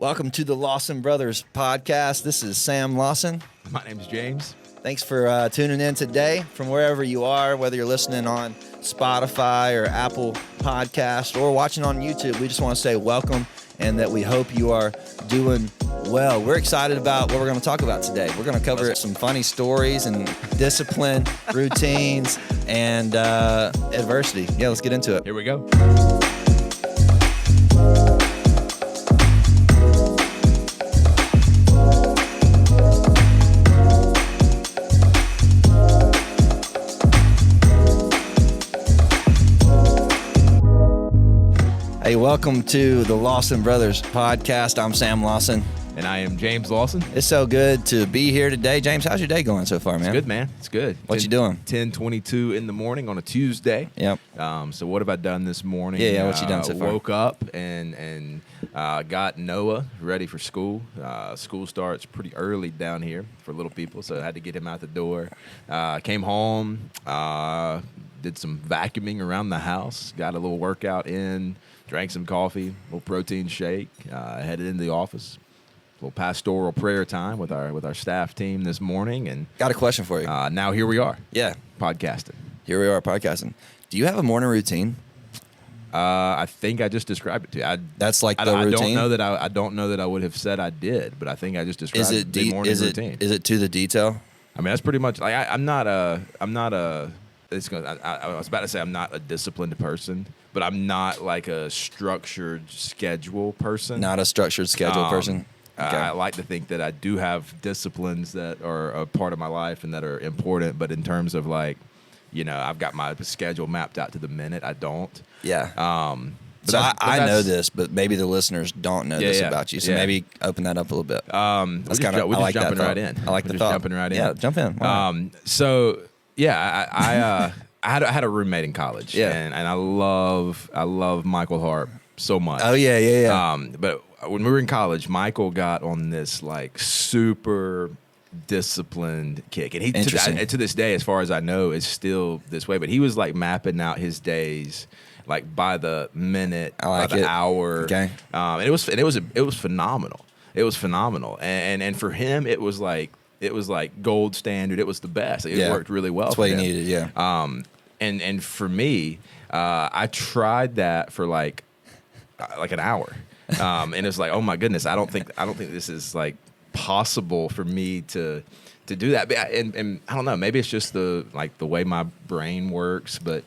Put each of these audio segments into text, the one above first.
Welcome to the Lawson Brothers podcast. This is Sam Lawson. My name's James. Thanks for tuning in today from wherever you are, whether you're listening on Spotify or Apple Podcast or watching on YouTube. We just want to say welcome and that we hope you are doing well. We're excited about what we're going to talk about today. We're going to cover some funny stories and discipline, routines, and adversity. Yeah, let's get into it. Here we go. Hey, welcome to the Lawson Brothers podcast. I'm Sam Lawson. And I am James Lawson. It's so good to be here today. James, how's your day going so far, man? It's good, man. It's good. What you doing? 10:22 in the morning on a Tuesday. Yep. So what have I done this morning? Yeah, what you done so far? Woke up and got Noah ready for school. School starts pretty early down here for little people, so I had to get him out the door. Came home, did some vacuuming around the house, got a little workout in, drank some coffee, a little protein shake, headed into the office. A little pastoral prayer time with our staff team this morning, and got a question for you. Now here we are. Yeah, podcasting. Here we are podcasting. Do you have a morning routine? I think I just described it to you. That's like the I routine. I don't know that I would have said I did, but I think I just described the morning routine. Is it to the detail? I mean, that's pretty much like I'm not a. I was about to say I'm not a disciplined person, but I'm not like a structured schedule person. Not a structured schedule person. Okay. I like to think that I do have disciplines that are a part of my life and that are important, but in terms of like, I've got my schedule mapped out to the minute. I don't. Yeah. So I know this, but maybe the listeners don't know this about you. So maybe open that up a little bit. We're just jumping right in. I like the thought. Jumping right in. Yeah, jump in. Wow. I had a roommate in college. Yeah. And I love Michael Harp so much. Oh yeah. But when we were in college, Michael got on this like super disciplined kick, and he to this day, as far as I know, is still this way. But he was like mapping out his days like by the minute, by the hour. Okay. And it was phenomenal. It was phenomenal, and for him, it was like gold standard. It was the best. It worked really well. That's what he needed. Yeah. And for me, I tried that for like an hour. And it's like, oh my goodness, I don't think this is like possible for me to do that. And I don't know, maybe it's just the way my brain works. But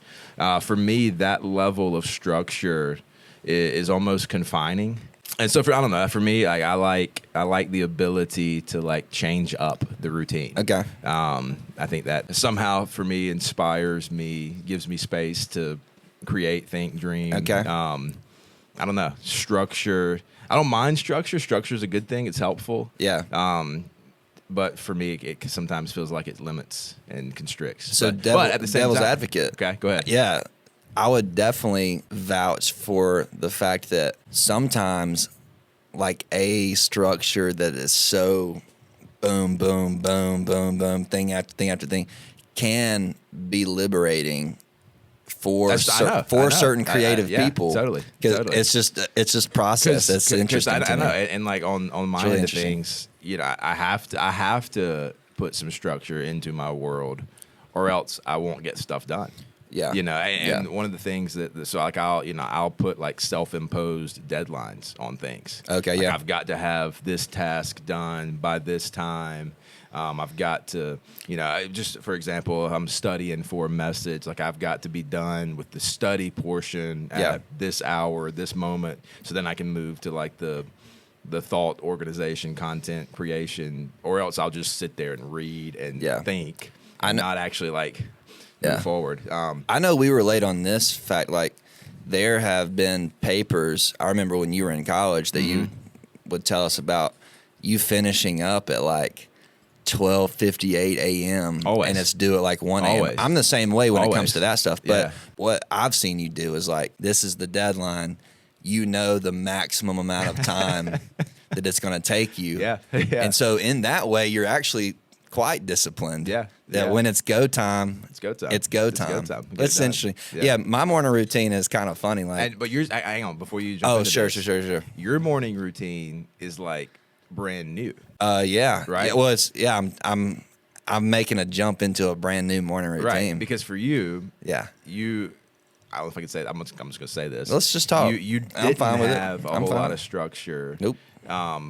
for me, that level of structure is almost confining. And so for me, like I like the ability to like change up the routine. Okay. I think that somehow for me inspires me, gives me space to create, think, dream. Okay. I don't know, structure. I don't mind structure. Structure is a good thing. It's helpful. Yeah. But for me, it sometimes feels like it limits and constricts. So but at the same devil's time, advocate. Okay, go ahead. Yeah. I would definitely vouch for the fact that sometimes like a structure that is so boom, boom, boom, boom, boom, thing after thing after thing can be liberating for certain creative people. Totally. It's just process. That's interesting. I know. And like on my really end of things, I have to put some structure into my world, or else I won't get stuff done. Yeah. And one of the things that I'll put like self-imposed deadlines on things. Okay. Like I've got to have this task done by this time. I've got to, just for example, I'm studying for a message. Like I've got to be done with the study portion at this hour, this moment, so then I can move to like the thought organization, content creation, or else I'll just sit there and read and think, and not actually like move forward. I know we relate on this fact. Like there have been papers. I remember when you were in college that you would tell us about you finishing up at like 12:58 a.m. Always. And it's due at like 1 a.m. I'm the same way when it comes to that stuff. But what I've seen you do is like, this is the deadline. The maximum amount of time that it's going to take you. Yeah. And so in that way, you're actually quite disciplined. Yeah. That when it's go time, it's go time. It's go time. That's interesting. Yeah, my morning routine is kind of funny. Like, but yours, hang on before you jump into sure, this. sure. Your morning routine is like brand new. Yeah. Right. Yeah, well, I'm making a jump into a brand new morning routine. Right. Because for you, yeah, I don't know if I can say that. I'm just going to say this. Let's just talk. You I'm didn't fine with have it. a whole lot of structure. Nope.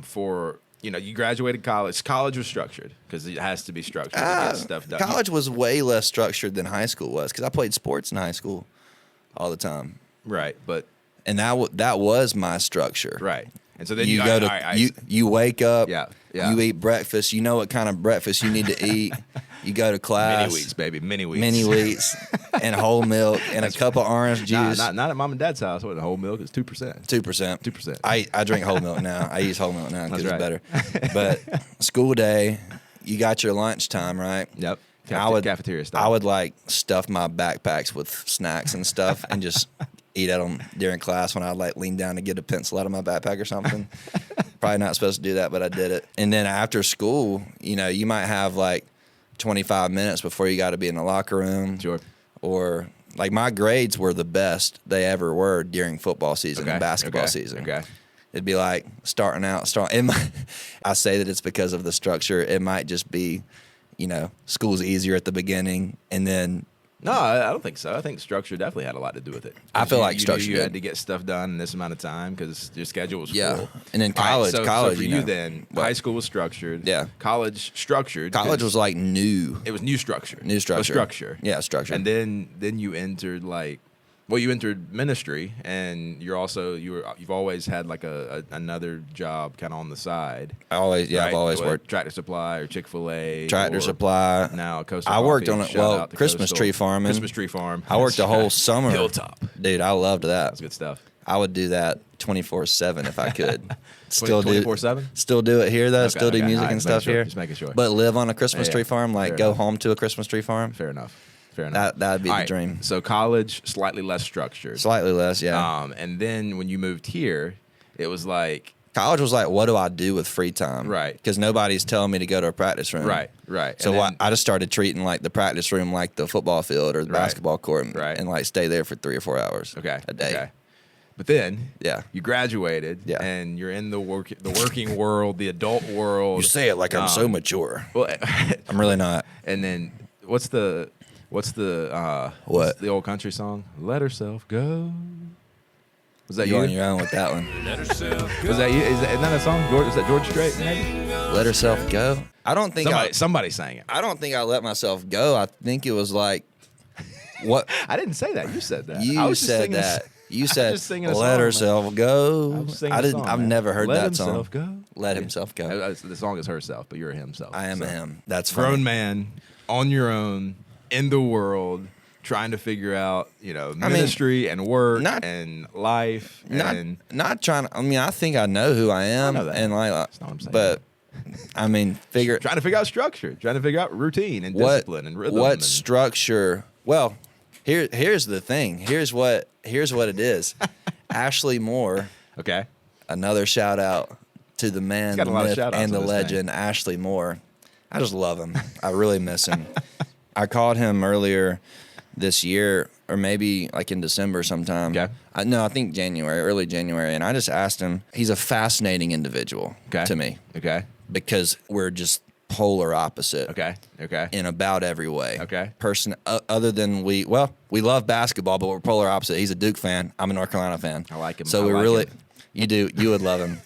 For you graduated college. College was structured because it has to be structured to get stuff done. College was way less structured than high school was because I played sports in high school all the time. Right, and that was my structure. Right. And so then you go to you wake up. Yeah. You eat breakfast. You know what kind of breakfast you need to eat. You go to class. Mini wheats, baby. Mini wheats. Mini wheats and whole milk and a cup of orange juice. Not at mom and dad's house. What, whole milk is 2%. 2%. I drink whole milk now. I use whole milk now because right. it's better. But school day, you got your lunch time, right? Yep. Cafeteria style. I would like stuff my backpacks with snacks and stuff and just eat at them during class when I'd like lean down to get a pencil out of my backpack or something. Probably not supposed to do that, but I did it. And then after school, you might have like 25 minutes before you got to be in the locker room. Sure. Or like my grades were the best they ever were during football season and basketball season. Okay. It'd be like I say that it's because of the structure. It might just be, school's easier at the beginning and then. No, I don't think so. I think structure definitely had a lot to do with it. I feel like structure. You had to get stuff done in this amount of time because your schedule was full. And then college. So for you then, what? high school was structured. Yeah. College structured. College was like new. It was new structure. New structure. Structure. Yeah, structure. And then you entered you entered ministry, and you've always had like another job kind of on the side. I've always worked Tractor Supply or Chick-fil-A. Tractor Supply. Now Coastal I worked Coffee, on it. Christmas tree farming. Christmas tree farm. I worked the whole summer. Hilltop. Dude, I loved that. That's good stuff. I would do that 24/7 if I could. Still 24/7. Still do it here though. Okay, still do music and stuff here. Just making sure. But live on a Christmas tree farm, Fair go enough. home to a Christmas tree farm. Fair enough. That'd be the dream. So college, slightly less structured. Slightly less, yeah. And then when you moved here, it was like college was like, what do I do with free time? Right. Because nobody's telling me to go to a practice room. Right. So I just started treating like the practice room like the football field or the basketball court, and like stay there for 3 or 4 hours. A day. Okay. But then, yeah, you graduated, and you're in the working world, the adult world. You say it like I'm so mature. Well, I'm really not. And then what's the old country song? Let herself go. Was that you? On your own with that one. Let herself go. Was that you? Isn't that a song? Is that George Strait? Maybe? Let herself go. I don't think somebody sang it. I don't think I let myself go. I think it was like what I didn't say that. You said that. You said that. You said let herself go. I've never heard that song. Let himself go. Let himself go. The song is herself, but you're a himself. I am a him. That's funny. Grown man on your own in the world, trying to figure out ministry and work and life. Not trying to. I mean, I think I know who I am, and like, that's not what I'm saying. But I mean, trying to figure out structure, trying to figure out routine and discipline and rhythm. What structure? Well, here's the thing. Here's what it is. Ashley Moore. Okay. Another shout out to the man, the myth, and the legend, Ashley Moore. I just love him. I really miss him. I called him earlier this year, or maybe like in December sometime. Okay. I think early January. And I just asked him. He's a fascinating individual to me. Okay. Because we're just polar opposite. Okay. In about every way. Okay. Person other than we love basketball, but we're polar opposite. He's a Duke fan. I'm a North Carolina fan. I like him. So you would love him.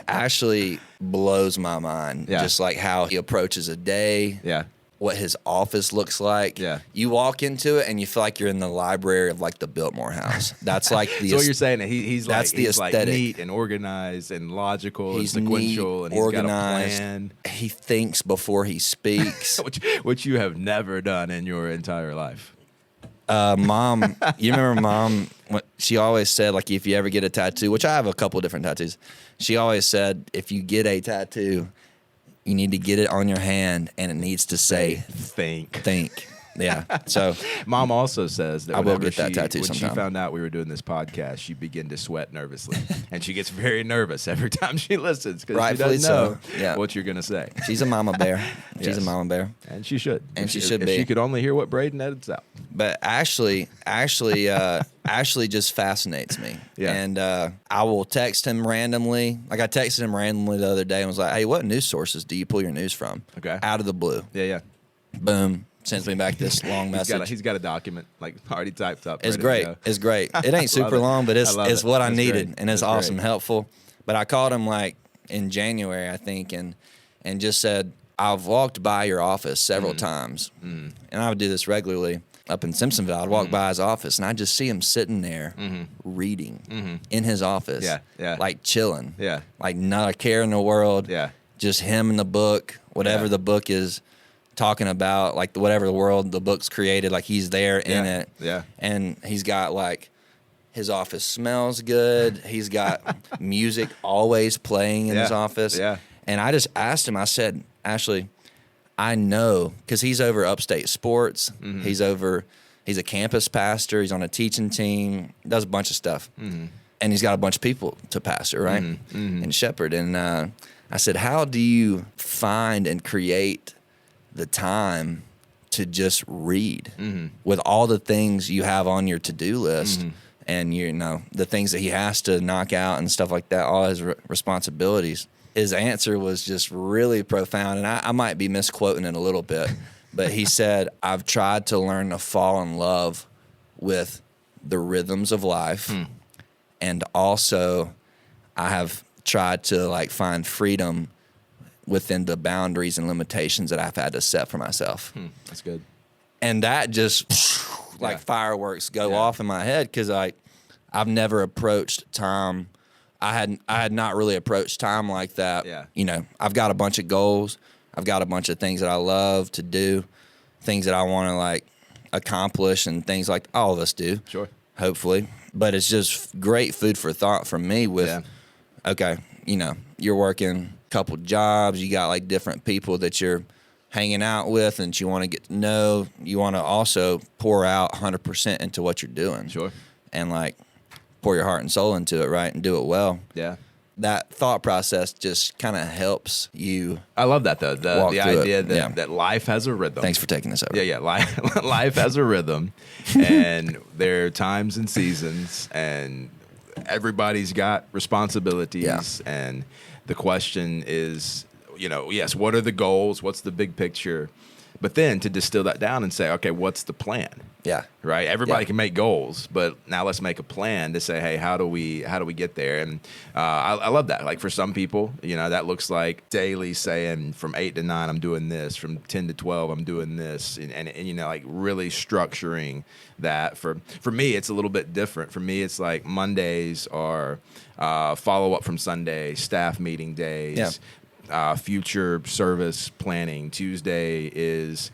Ashley blows my mind. Yeah. Just like how he approaches a day. Yeah. What his office looks like. Yeah. You walk into it and you feel like you're in the library of like the Biltmore House. That's like the So what you're saying, he's aesthetic. Like neat and organized and logical and sequential, and he's organized. Got a plan. He thinks before he speaks. which you have never done in your entire life. Mom, you remember Mom? She always said, like, if you ever get a tattoo, which I have a couple different tattoos. She always said, if you get a tattoo, you need to get it on your hand, and it needs to say think. Yeah. So Mom also says that I will whenever get that tattoo when sometime. she found out we were doing this podcast, she began to sweat nervously, and she gets very nervous every time she listens because she Rightfully doesn't know so. Yeah. what you're going to say. she's a mama bear. She's Yes. a mama bear. And she should. And If she should if be. she could only hear what Braden edits out. But Ashley just fascinates me. Yeah. And I will text him randomly. Like I texted him randomly the other day and was like, "Hey, what news sources do you pull your news from?" Okay. Out of the blue. Yeah. Boom. Sends me back this long message. He's got a document like already typed up. It's ready to great. go. It's great. It ain't super it. long, but I it's love it. what I That's needed, great. and it's That's awesome, great. helpful. But I called him like in January, I think, and just said, "I've walked by your office several times, and I would do this regularly up in Simpsonville. I'd walk by his office, and I'd just see him sitting there reading in his office, Yeah. like chilling, Yeah. like not a care in the world, Yeah. just him and the book, whatever Yeah. the book is." Talking about like whatever the world the book's created, like he's there in it. Yeah. And he's got like his office smells good. He's got music always playing in his office. Yeah. And I just asked him, I said, Ashley, I know, because he's over upstate sports. He's a campus pastor. He's on a teaching team, does a bunch of stuff. And he's got a bunch of people to pastor, right? And shepherd. And I said, how do you find and create the time to just read with all the things you have on your to-do list and the things that he has to knock out and stuff like that, all his responsibilities? His answer was just really profound, and I might be misquoting it a little bit, but he said, I've tried to learn to fall in love with the rhythms of life, and also I have tried to like find freedom within the boundaries and limitations that I've had to set for myself. That's good. And that just like fireworks go off in my head, because I've never approached time. I had not really approached time like that. Yeah. I've got a bunch of goals. I've got a bunch of things that I love to do, things that I want to like accomplish, and things like all of us do. Sure. Hopefully. But it's just great food for thought for me with, okay, you're working a couple jobs, you got like different people that you're hanging out with and you want to get to know. You want to also pour out 100% into what you're doing. Sure. And like pour your heart and soul into it, right? And do it well. Yeah. That thought process just kind of helps you. I love that though. The through idea it. that life has a rhythm. Thanks for taking this over. Yeah. Life has a rhythm, and there are times and seasons, and everybody's got responsibilities. Yeah. And the question is, yes, what are the goals? What's the big picture? But then to distill that down and say, okay, what's the plan? Yeah. Right. Everybody Yeah. can make goals, but now let's make a plan to say, hey, how do we get there? And I love that. Like for some people, that looks like daily saying from 8 to 9, I'm doing this. From 10 to 12, I'm doing this. And like really structuring that. For me, it's a little bit different. For me, it's like Mondays are follow up from Sunday, staff meeting days. Yeah. Future service planning. Tuesday is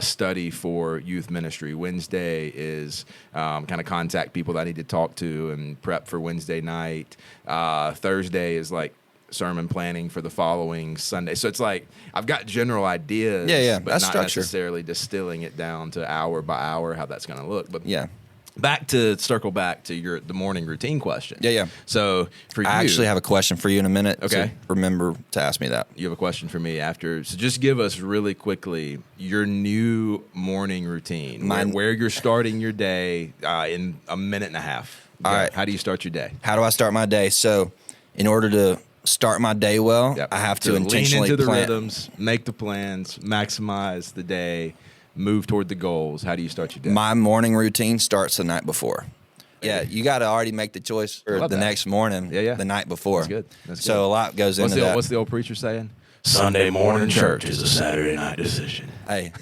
study for youth ministry. Wednesday is kind of contact people that I need to talk to and prep for Wednesday night. Thursday is like sermon planning for the following Sunday. So it's like I've got general ideas, but that's not structure. necessarily distilling it down to hour by hour how that's going to look. But Yeah. circle back to the morning routine question. Yeah. So for you, I actually have a question for you in a minute. Okay. So remember to ask me that. you have a question for me after. So just give us really quickly your new morning routine, where you're starting your day in a minute and a half. All right. How do you start your day? How do I start my day? So in order to start my day well, I have to intentionally lean into the plan. rhythms, make the plans, maximize the day, move toward the goals. How do you start your day? My morning routine starts the night before. Yeah, you got to already make the choice for the next morning, the night before. That's good. That's so good. a lot goes into that. What's the old preacher saying? Sunday morning church is a Saturday night decision. Hey,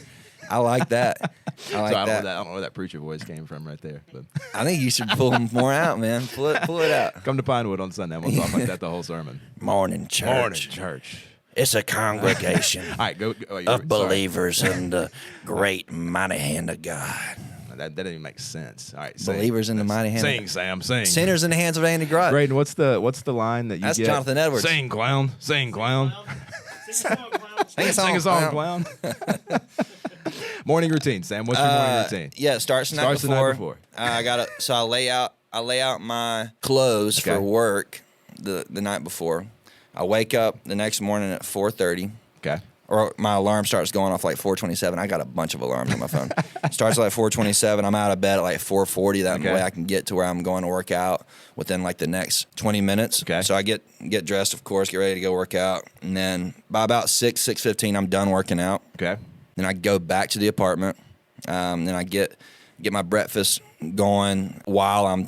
I like that. I like I that. don't know where that preacher voice came from right there. But I think you should pull more out, man. Pull it out. come to Pinewood on Sunday. I'm going to talk like that the whole sermon. Morning church. Morning church. It's a congregation All right, go. of believers in the great mighty hand of God. That didn't even make sense. All right, Believers in the mighty hand. Sing, Sam, sing. Sinners in the hands of Andy Grott. Braden, what's the line that you That's get? Jonathan Edwards. Sing, clown. Sing, clown. Sing a Sing a song, clown. Morning routine, Sam. What's your morning routine? Yeah, it starts the night before. I lay out my clothes for work the night before. I wake up the next morning at 4:30. Okay. Or my alarm starts going off like 4:27. I got a bunch of alarms on my phone. Starts at like 4:27. I'm out of bed at like 4:40. That way I can get to where I'm going to work out within like the next 20 minutes. Okay. So I get dressed, of course, get ready to go work out. And then by about 6:15, I'm done working out. Okay. Then I go back to the apartment. Then I get my breakfast going while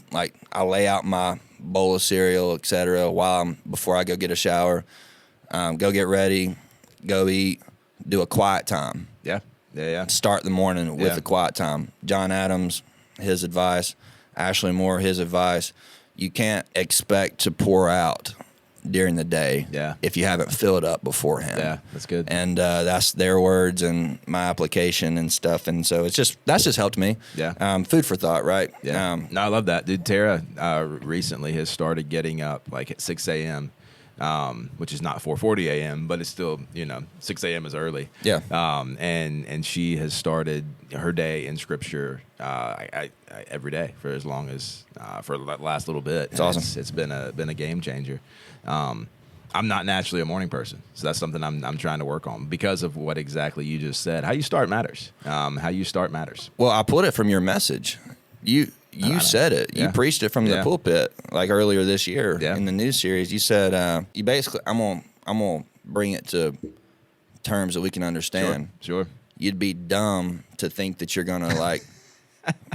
I lay out my bowl of cereal, etc. Before I go get a shower, go get ready, go eat, do a quiet time. Yeah. Start the morning with a quiet time. John Adams, his advice. Ashley Moore, his advice. You can't expect to pour out during the day if you haven't filled up beforehand. Yeah, that's good. And that's their words and my application and stuff. And so that's just helped me. Yeah. Food for thought, right? Yeah. No, I love that. Dude, Tara recently has started getting up like at 6 a.m., which is not 4:40 a.m., but it's still, 6 a.m. is early. Yeah. And she has started her day in Scripture every day for as long as for the last little bit. It's awesome. It's been a game changer. I'm not naturally a morning person, so that's something I'm trying to work on because of what exactly you just said. How you start matters. Well, I pulled it from your message. You said it. You preached it from the pulpit like earlier this year in the news series. You said you basically I'm gonna bring it to terms that we can understand. Sure. You'd be dumb to think that you're gonna like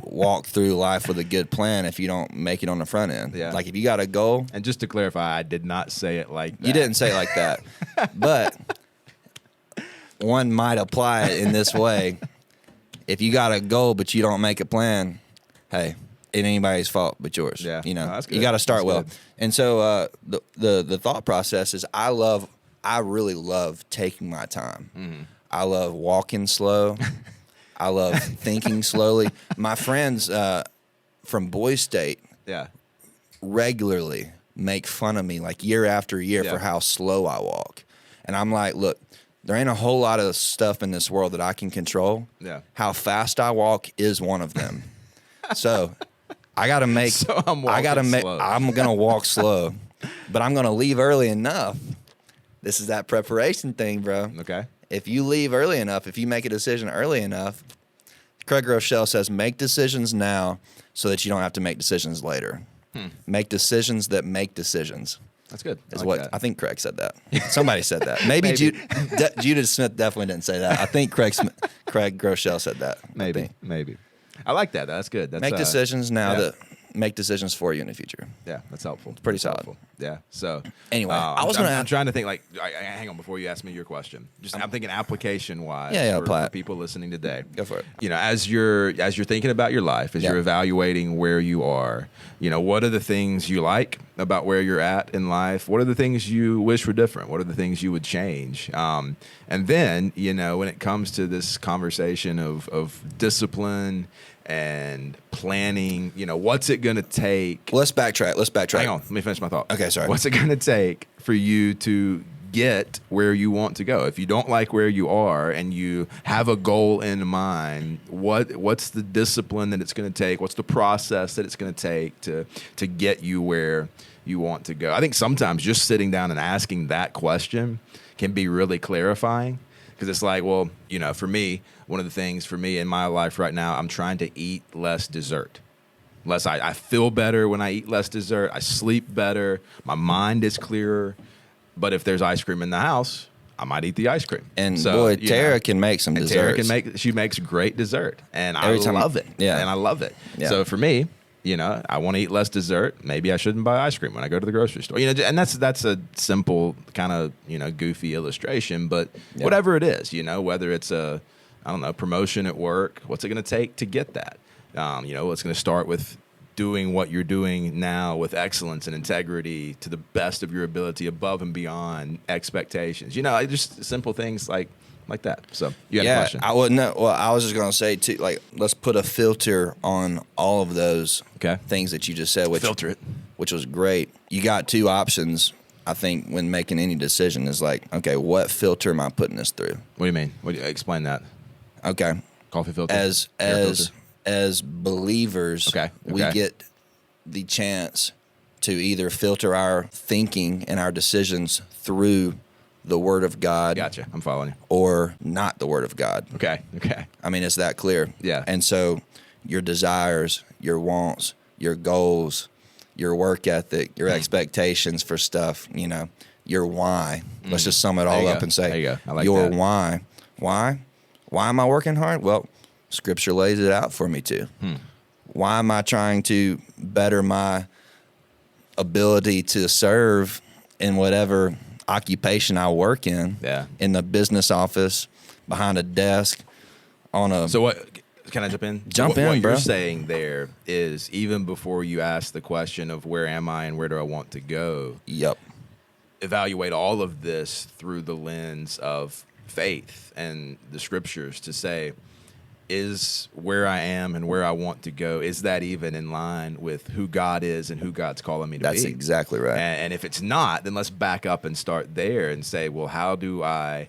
walk through life with a good plan if you don't make it on the front end. Yeah. Like if you got a goal. And just to clarify, I did not say it like that. You didn't say it like that. But one might apply it in this way. If you got a goal but you don't make a plan, hey, it ain't anybody's fault but yours. Yeah. You got to start well. And so the thought process is I really love taking my time. Mm-hmm. I love walking slow. I love thinking slowly. My friends from Boise State regularly make fun of me like year after year for how slow I walk. And I'm like, look, there ain't a whole lot of stuff in this world that I can control. Yeah. How fast I walk is one of them. So I got to make I'm going to walk slow, but I'm going to leave early enough. This is that preparation thing, bro. Okay. If you leave early enough, if you make a decision early enough, Craig Rochelle says, make decisions now so that you don't have to make decisions later. Make decisions that make decisions. That's good. I think Craig said that. Somebody said that. Maybe. Judith Smith definitely didn't say that. I think Craig Rochelle said that. Maybe. I like that. That's good. Make decisions now that make decisions for you in the future. Yeah, that's helpful. It's pretty solid. Helpful. Yeah. So anyway, I'm trying to think like hang on before you ask me your question. I'm thinking application wise for people listening today. Go for it. As you're thinking about your life, as you're evaluating where you are, what are the things you like about where you're at in life? What are the things you wish were different? What are the things you would change? And then, when it comes to this conversation of discipline and planning, what's it going to take? Let's backtrack. Hang on. Let me finish my thought. Okay, sorry. What's it going to take for you to get where you want to go? If you don't like where you are and you have a goal in mind, what's the discipline that it's going to take? What's the process that it's going to take to get you where you want to go? I think sometimes just sitting down and asking that question can be really clarifying. Because it's like, well, for me, one of the things for me in my life right now, I'm trying to eat less dessert. I feel better when I eat less dessert. I sleep better. My mind is clearer. But if there's ice cream in the house, I might eat the ice cream. And boy, Tara can make some desserts. She makes great dessert. And I love it. Yeah. And I love it. Yeah. So for me, I want to eat less dessert. Maybe I shouldn't buy ice cream when I go to the grocery store. And that's a simple kind of goofy illustration, but whatever it is, whether it's a promotion at work, what's it going to take to get that? It's going to start with doing what you're doing now with excellence and integrity to the best of your ability, above and beyond expectations. Just simple things like that. So you had a question? I wouldn't know. Well, I was just going to say too, let's put a filter on all of those things that you just said. Filter it. Which was great. You got two options, I think, when making any decision is like, okay, what filter am I putting this through? What do you mean? Explain that. Okay. Coffee filter. As believers, we get the chance to either filter our thinking and our decisions through the Word of God. Gotcha. I'm following you. Or not the Word of God. Okay. I mean, it's that clear. Yeah. And so your desires, your wants, your goals, your work ethic, your expectations for stuff, your why. Let's just sum it all up and say, there you go. I like your that. why. Why? Why am I working hard? Well, Scripture lays it out for me to. Why am I trying to better my ability to serve in whatever occupation I work in? Yeah. In the business office, behind a desk, on a... So what? Can I jump in? Jump in, what bro. What you're saying there is, even before you ask the question of where am I and where do I want to go, Yep. evaluate all of this through the lens of faith and the Scriptures to say, is where I am and where I want to go, is that even in line with who God is and who God's calling me to be? That's exactly right. And if it's not, then let's back up and start there and say, well, how do I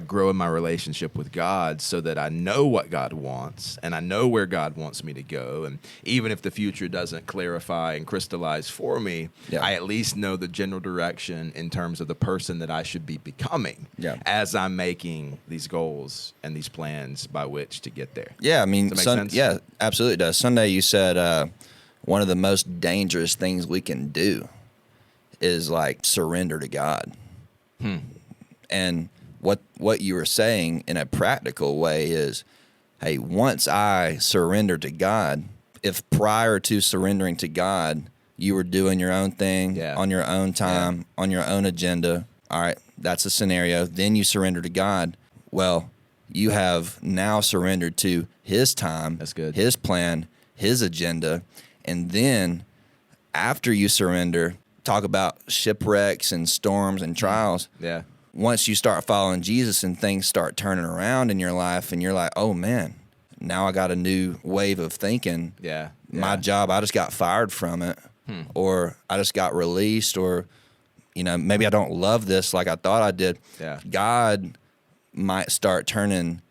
grow in my relationship with God so that I know what God wants and I know where God wants me to go? And even if the future doesn't clarify and crystallize for me, I at least know the general direction in terms of the person that I should be becoming as I'm making these goals and these plans by which to get there. Yeah, I mean, Does that make sense? Yeah, absolutely does. Sunday, you said one of the most dangerous things we can do is like surrender to God. And what you were saying in a practical way is, hey, once I surrender to God, if prior to surrendering to God, you were doing your own thing on your own time, on your own agenda, all right, that's a scenario. Then you surrender to God. Well, you have now surrendered to His time, That's good. His plan, His agenda. And then after you surrender, talk about shipwrecks and storms and trials. Yeah. Once you start following Jesus and things start turning around in your life and you're like, oh man, now I got a new wave of thinking. Yeah. My job, I just got fired from it, or I just got released, or, maybe I don't love this like I thought I did. Yeah. God might start turning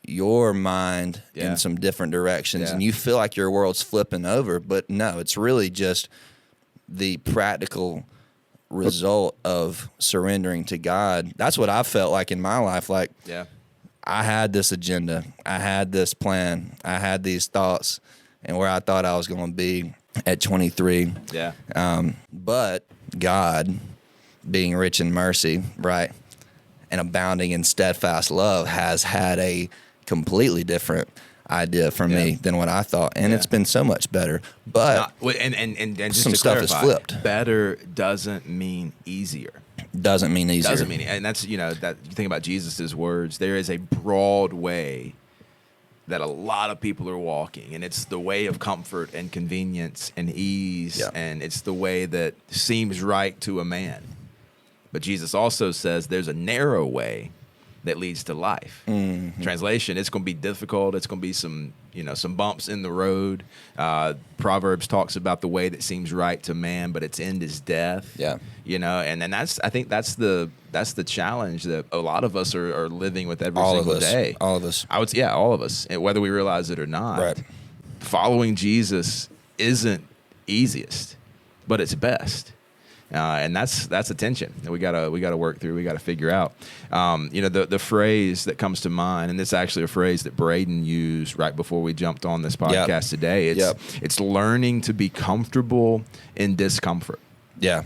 your mind in some different directions and you feel like your world's flipping over, but no, it's really just the practical result of surrendering to God. That's what I felt like in my life. Like, I had this agenda, I had this plan, I had these thoughts and where I thought I was going to be at 23. Yeah. But God, being rich in mercy, right, and abounding in steadfast love, has had a completely different idea for me than what I thought, and it's been so much better. But and just some to stuff clarify, is flipped. Better doesn't mean easier. Doesn't mean easier. Doesn't mean, and that's that you think about Jesus's words. There is a broad way that a lot of people are walking, and it's the way of comfort and convenience and ease, and it's the way that seems right to a man. But Jesus also says there's a narrow way that leads to life. Translation, it's going to be difficult. It's going to be some bumps in the road. Proverbs talks about the way that seems right to man, but its end is death. Yeah. And then I think that's the challenge that a lot of us are living with every single day. All of us. I would say, all of us, and whether we realize it or not. Right. Following Jesus isn't easiest, but it's best. And that's a tension that we gotta work through. We gotta figure out. The phrase that comes to mind, and this is actually a phrase that Braden used right before we jumped on this podcast today. It's learning to be comfortable in discomfort. Yeah.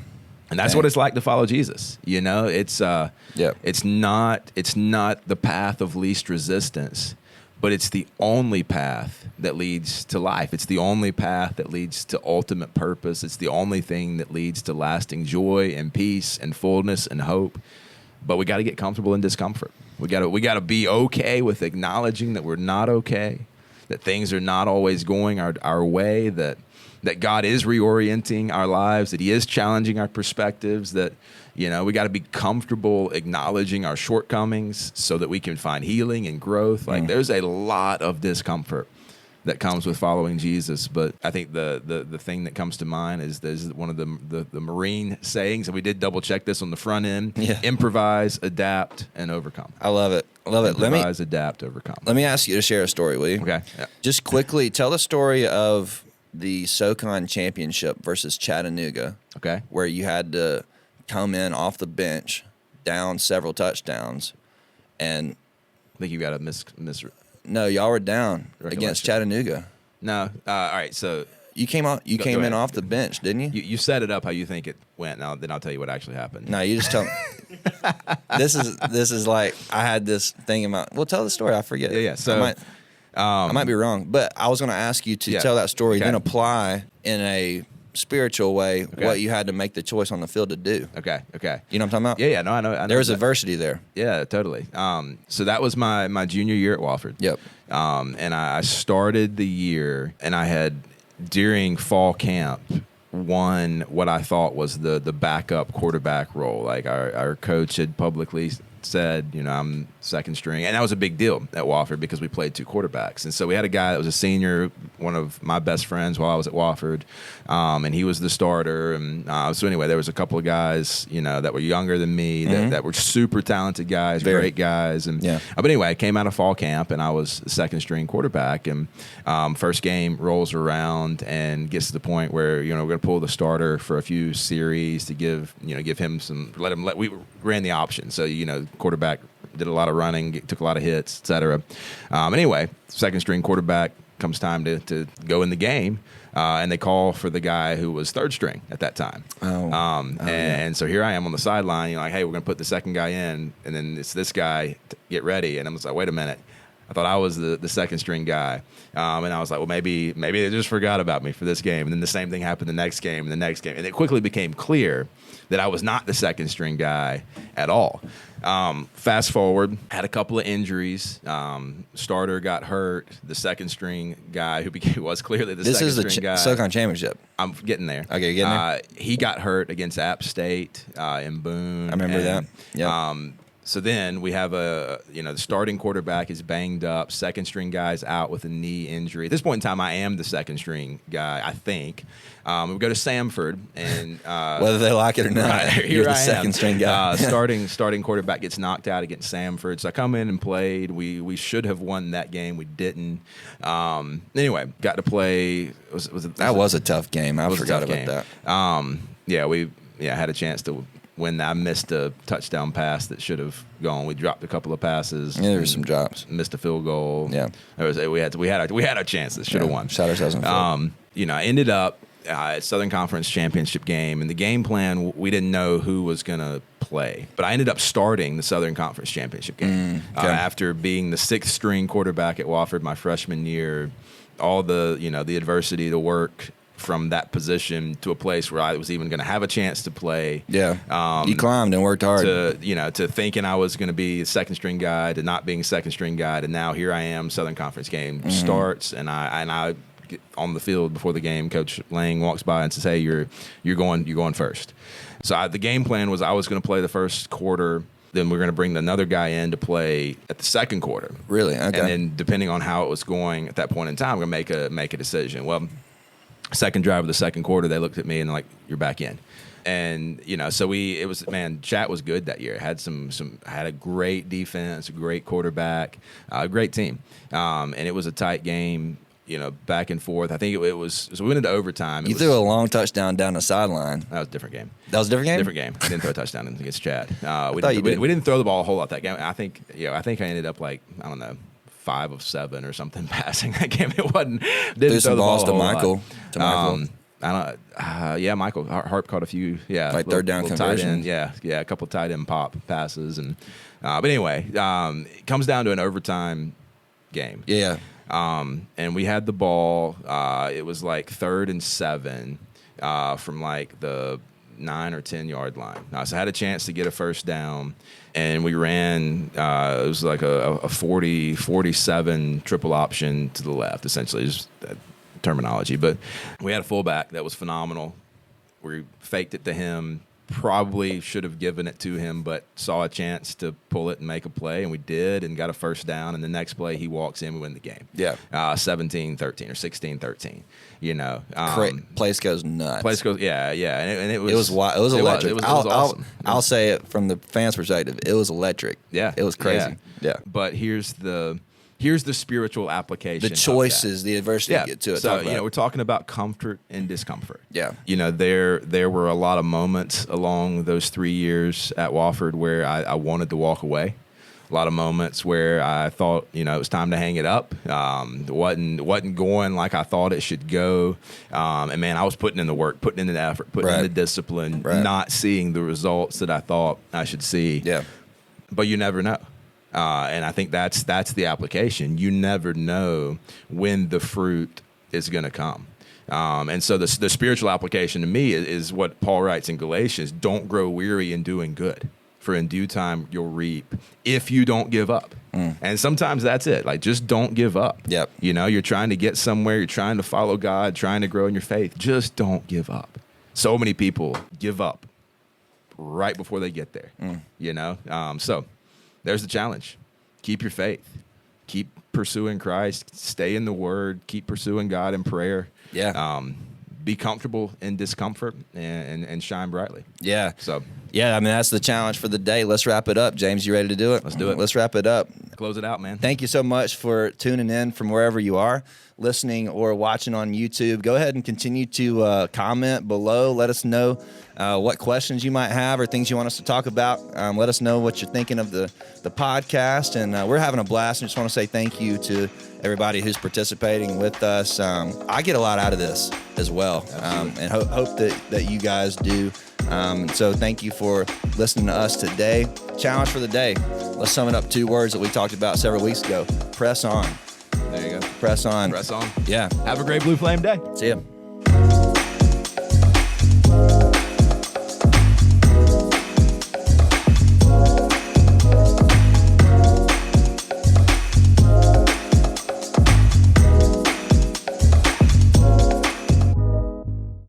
And that's what it's like to follow Jesus. It's not the path of least resistance, but it's the only path that leads to life. It's the only path that leads to ultimate purpose. It's the only thing that leads to lasting joy and peace and fullness and hope. But we got to get comfortable in discomfort. We got to be okay with acknowledging that we're not okay, that things are not always going our way, that God is reorienting our lives, that He is challenging our perspectives, that we got to be comfortable acknowledging our shortcomings so that we can find healing and growth. Like there's a lot of discomfort that comes with following Jesus. But I think the thing that comes to mind is there's one of the Marine sayings, and we did double check this on the front end: improvise, adapt, and overcome. I love it. I love it. Improvise, adapt, overcome. Let me ask you to share a story, will you? Okay. Yeah. Just quickly tell the story of the SoCon Championship versus Chattanooga. Okay. Where you had to come in off the bench, down several touchdowns, and I think you got a miss. No, y'all were down against Chattanooga. No. All right. So you came on. You came in off the bench, didn't you? You set it up how you think it went. Now, then I'll tell you what actually happened. No, you just tell me. This is like I had this thing in my. Well, tell the story. I forget. Yeah. So I might be wrong, but I was going to ask you to tell that story, then apply in a spiritual way what you had to make the choice on the field to do. Okay. You know what I'm talking about? Yeah. No, I know. There was adversity there. Yeah, totally. So that was my junior year at Wofford. Yep. And I started the year, and I had, during fall camp, won what I thought was the backup quarterback role. Like our coach had publicly said, I'm second string. And that was a big deal at Wofford because we played two quarterbacks. And so we had a guy that was a senior, one of my best friends while I was at Wofford, and he was the starter. And so anyway, there was a couple of guys, that were younger than me that were super talented guys, great guys. And but anyway, I came out of fall camp, and I was second string quarterback. And first game rolls around and gets to the point where, we're going to pull the starter for a few series to give him some, we ran the option. So, quarterback did a lot of running, took a lot of hits, et cetera. Anyway, second string quarterback, comes time to go in the game, and they call for the guy who was third string at that time. And so here I am on the sideline, like, hey, we're going to put the second guy in, and then it's this guy, get ready. And I was like, wait a minute. I thought I was the second string guy. And I was like, well, maybe they just forgot about me for this game. And then the same thing happened the next game and the next game. And it quickly became clear that I was not the second string guy at all. Fast forward, had a couple of injuries. Starter got hurt. The second string guy who was clearly the second string guy. This is the SoCon Championship. I'm getting there. Okay, getting there. He got hurt against App State in Boone. I remember that. Yeah. So then we have the starting quarterback is banged up. Second string guy's out with a knee injury. At this point in time, I am the second string guy, I think. We go to Samford, and whether they like it or not, right, you're the second string guy. Starting quarterback gets knocked out against Samford. So I come in and played. We should have won that game. We didn't. Anyway, got to play. That was a tough game. I forgot about that. We had a chance to. When I missed a touchdown pass that should have gone, we dropped a couple of passes. Yeah, there were some drops. Missed a field goal. Yeah, we had a chance that should have won. Shot ourselves in the foot. I ended up at Southern Conference Championship game, and the game plan, we didn't know who was going to play, but I ended up starting the Southern Conference Championship game after being the sixth string quarterback at Wofford my freshman year. All the the adversity, the work from that position to a place where I was even going to have a chance to play. Yeah. You climbed and worked hard. To thinking I was going to be a second string guy, to not being a second string guy, to now here I am, Southern Conference game starts, and I get on the field before the game, Coach Lang walks by and says, hey, you're going first. So the game plan was I was going to play the first quarter. Then we're going to bring another guy in to play at the second quarter. Really? Okay. And then depending on how it was going at that point in time, we're going to make a decision. Well, second drive of the second quarter, they looked at me and like, you're back in. And, Chat was good that year. Had a great defense, a great quarterback, a great team. And it was a tight game, back and forth. I think it was, so we went into overtime. You threw a long touchdown down the sideline. That was a different game. That was a different game? Different game. I didn't throw a touchdown against Chad. We didn't throw the ball a whole lot that game. I think I ended up 5 of 7 or something passing that game. It wasn't. Didn't throw the ball to Michael. Michael Harp caught a few. Yeah, third down conversion. A couple tight end pop passes, and but anyway, it comes down to an overtime game. Yeah. And we had the ball. It was 3rd and 7 from the 9 or 10 yard line. So I had a chance to get a first down, and we ran, it was like a 40-47 triple option to the left, essentially, is that terminology. But we had a fullback that was phenomenal. We faked it to him, probably should have given it to him, but saw a chance to pull it and make a play, and we did, and got a first down. And the next play, he walks in, we win the game. Yeah. 17-13 or 16-13. You know, place goes nuts. Place goes, yeah, and it was wild. It was electric. It was awesome. I'll say it from the fans' perspective. It was electric. Yeah, it was crazy. Yeah. But here's the spiritual application. The choices, the adversity to get to it. So we're talking about comfort and discomfort. Yeah. You know, there were a lot of moments along those 3 years at Wofford where I wanted to walk away. A lot of moments where I thought, it was time to hang it up. Wasn't going like I thought it should go. And man, I was putting in the work, putting in the effort, putting in the discipline, not seeing the results that I thought I should see. Yeah. But you never know. And I think that's the application. You never know when the fruit is going to come. And so the spiritual application to me is what Paul writes in Galatians: don't grow weary in doing good, for in due time you'll reap if you don't give up. And sometimes that's it. Like, just don't give up. Yep. You're trying to get somewhere. You're trying to follow God, trying to grow in your faith. Just don't give up. So many people give up right before they get there, So there's the challenge. Keep your faith. Keep pursuing Christ. Stay in the Word. Keep pursuing God in prayer. Yeah. Be comfortable in discomfort and shine brightly. Yeah. So, yeah, I mean, that's the challenge for the day. Let's wrap it up. James, you ready to do it? Let's do it. Let's wrap it up. Close it out, man. Thank you so much for tuning in from wherever you are, listening or watching on YouTube. Go ahead and continue to comment below. Let us know what questions you might have or things you want us to talk about. Let us know what you're thinking of the podcast. And we're having a blast. I just want to say thank you to everybody who's participating with us. I get a lot out of this as well, and hope that you guys do. So thank you for listening to us today. Challenge for the day. Let's sum it up 2 words that we talked about several weeks ago. Press on. There you go. Press on. Press on. Yeah. Have a great Blue Flame day. See ya.